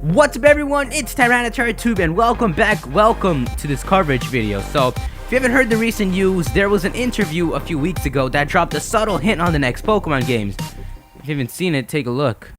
What's up everyone, it's TyranitarTube and welcome to this coverage video. So, if you haven't heard the recent news, there was an interview a few weeks ago that dropped a subtle hint on the next Pokemon games. If you haven't seen it, take a look.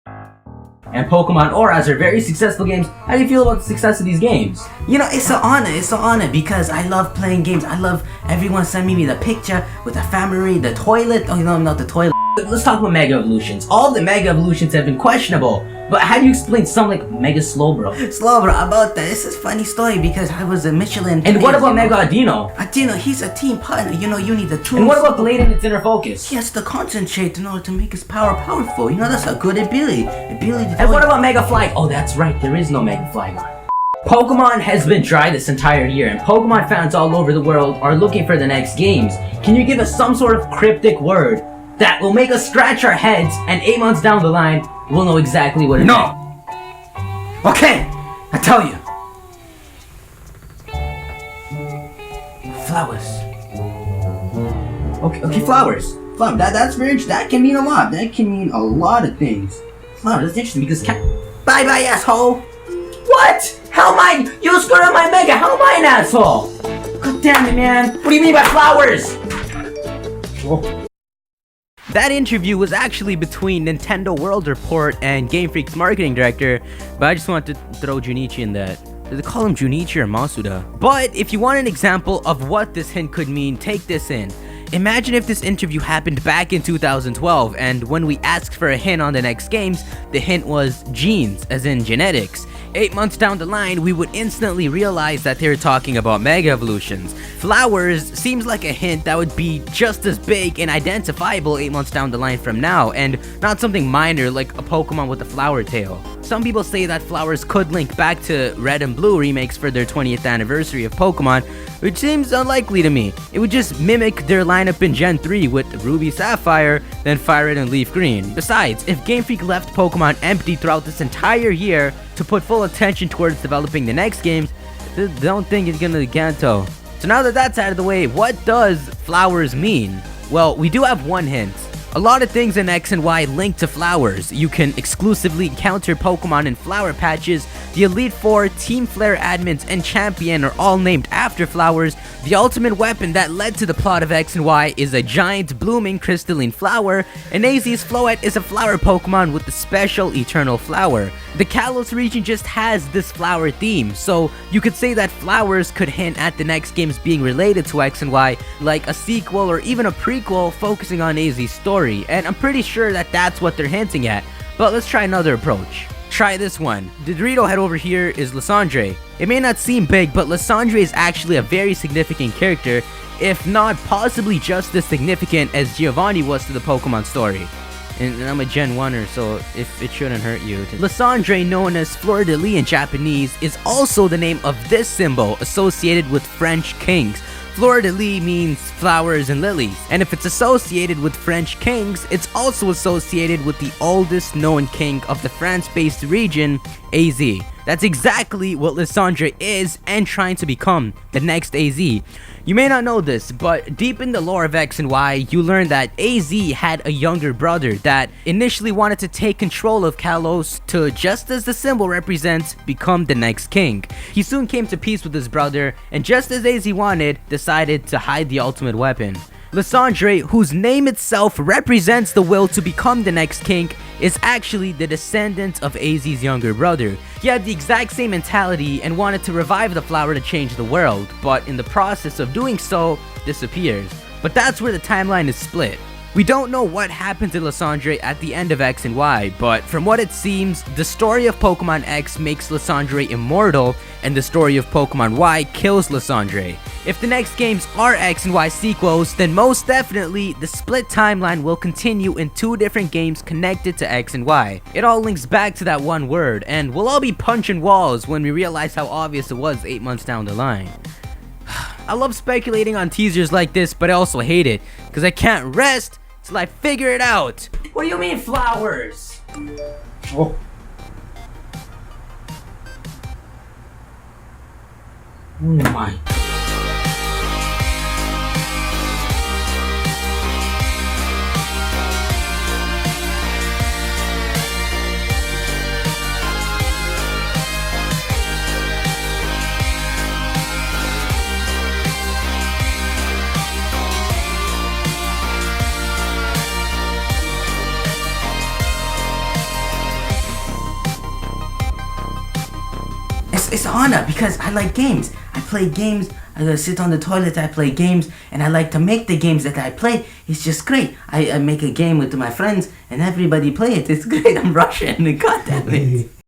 And Pokemon Auras are very successful games. How do you feel about the success of these games? You know, it's an honor because I love playing games. I love everyone sending me the picture with the family, the toilet. Oh, no, not the toilet. Let's talk about Mega Evolutions. All of the Mega Evolutions have been questionable, but how do you explain something like Mega Slowbro? Slowbro, about that. This is a funny story because I was a Michelin. And what about Mega Adino? Adino, he's a team partner. You know, you need the tools. And what about Blade and its inner focus? He has to concentrate in order to make his power powerful. You know, that's a good ability. And what about Mega Flygon? Oh, that's right, there is no Mega Flygon. Pokemon has been dry this entire year, and Pokemon fans all over the world are looking for the next games. Can you give us some sort of cryptic word that will make us scratch our heads, and 8 months down the line, we'll know exactly what it is? No! Okay, I tell you. Flowers. Okay, flowers. That's very interesting. That can mean a lot. That can mean a lot of things. Flowers, that's interesting because Bye-bye, asshole! What? How am I? You screwed up my Mega. How am I an asshole? God damn it, man. What do you mean by flowers? Whoa. That interview was actually between Nintendo World Report and Game Freak's marketing director, but I just wanted to throw Junichi in that. Do they call him Junichi or Masuda? But if you want an example of what this hint could mean, take this in. Imagine if this interview happened back in 2012, and when we asked for a hint on the next games, the hint was genes, as in genetics. 8 months down the line, we would instantly realize that they were talking about Mega Evolutions. Flowers seems like a hint that would be just as big and identifiable 8 months down the line from now, and not something minor like a Pokemon with a flower tail. Some people say that flowers could link back to Red and Blue remakes for their 20th anniversary of Pokemon, which seems unlikely to me. It would just mimic their lineup in Gen 3 with Ruby Sapphire, then Fire Red and Leaf Green. Besides, if Game Freak left Pokemon empty throughout this entire year to put full attention towards developing the next games, I don't think it's gonna Ganto. So now that that's out of the way, what does flowers mean? Well, we do have one hint. A lot of things in X and Y link to flowers. You can exclusively encounter Pokemon in flower patches. The Elite Four, Team Flare admins, and Champion are all named after flowers. The ultimate weapon that led to the plot of X and Y is a giant blooming crystalline flower, and AZ's Floette is a flower Pokemon with the special Eternal Flower. The Kalos region just has this flower theme, so you could say that flowers could hint at the next games being related to X and Y, like a sequel or even a prequel focusing on AZ's story, and I'm pretty sure that that's what they're hinting at. But let's try another approach. Try this one. The Dorito head over here is Lysandre. It may not seem big, but Lysandre is actually a very significant character, if not possibly just as significant as Giovanni was to the Pokemon story. And I'm a Gen 1er, so if it shouldn't hurt you. Lysandre, known as Fleur-de-Lis in Japanese, is also the name of this symbol associated with French kings. Fleur-de-Lis means flowers and lilies, and if it's associated with French kings, it's also associated with the oldest known king of the France-based region, AZ. That's exactly what Lysandre is and trying to become, the next AZ. You may not know this, but deep in the lore of X and Y, you learn that AZ had a younger brother that initially wanted to take control of Kalos to, just as the symbol represents, become the next king. He soon came to peace with his brother, and just as AZ wanted, decided to hide the ultimate weapon. Lysandre, whose name itself represents the will to become the next king, is actually the descendant of AZ's younger brother. He had the exact same mentality and wanted to revive the flower to change the world, but in the process of doing so, disappears. But that's where the timeline is split. We don't know what happened to Lysandre at the end of X and Y, but from what it seems, the story of Pokemon X makes Lysandre immortal, and the story of Pokemon Y kills Lysandre. If the next games are X and Y sequels, then most definitely the split timeline will continue in 2 different games connected to X and Y. It all links back to that one word, and we'll all be punching walls when we realize how obvious it was 8 months down the line. I love speculating on teasers like this, but I also hate it, because I can't rest till I figure it out. What do you mean flowers? Oh. Oh my. it's an honor because I like games. I play games. I sit on the toilet. I play games, and I like to make the games that I play. It's just great. I make a game with my friends, and everybody play it. It's great. I'm Russian. God damn it.